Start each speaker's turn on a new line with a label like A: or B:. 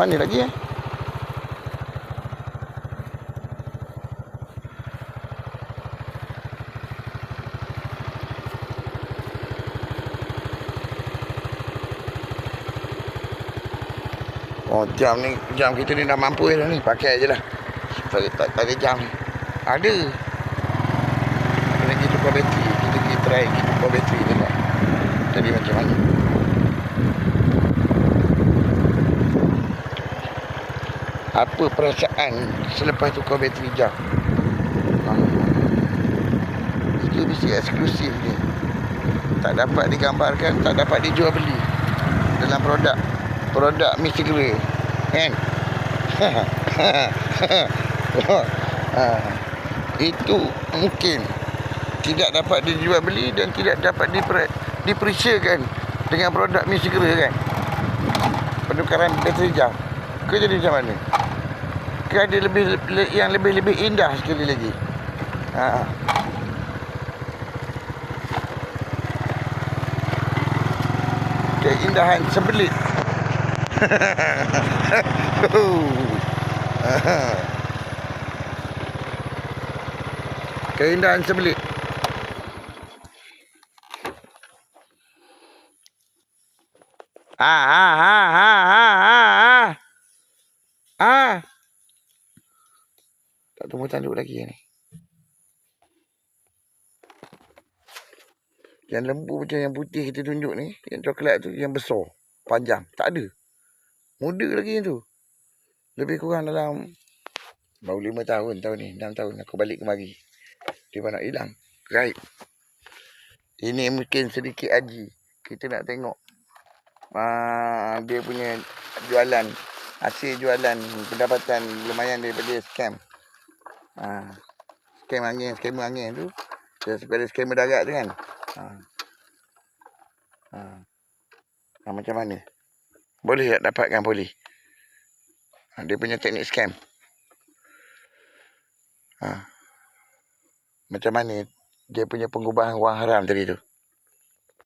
A: Mana lagi Oh, jam kita ni dah mampu dah ni. Pakai je lah. Tak ada jam ni. Ada lagi tukar bateri. Kita pergi try tukar bateri tengok jadi macam mana. Apa perasaan selepas tukar bateri jam? Misi eksklusif ni. Tak dapat digambarkan, tak dapat dijual beli dalam produk mi segera. Kan? Itu mungkin tidak dapat dijual beli dan tidak dapat diperisiakan dengan produk mi segera, kan? Penukaran bateri jam. Ke jadi macam mana? Ke ada yang lebih indah sekali lagi? Keindahan sebelit. Keindahan sebelit. Tak tumbuh tanduk lagi ni. Yang lembu macam yang putih kita tunjuk ni, yang coklat tu, yang besar, panjang, tak ada. Muda lagi yang tu. Lebih kurang dalam baru 5 tahun ni, 6 tahun aku balik kemari. Dia nak hilang. Right. Ini mungkin sedikit haji. Kita nak tengok dia punya jualan, hasil jualan, pendapatan lumayan daripada scam. Scammer angin tu. Daripada scammer darat tu kan. Macam mana? Boleh tak dapatkan boleh? Dia punya teknik scam. Macam mana dia punya pengubahan wang haram tadi tu?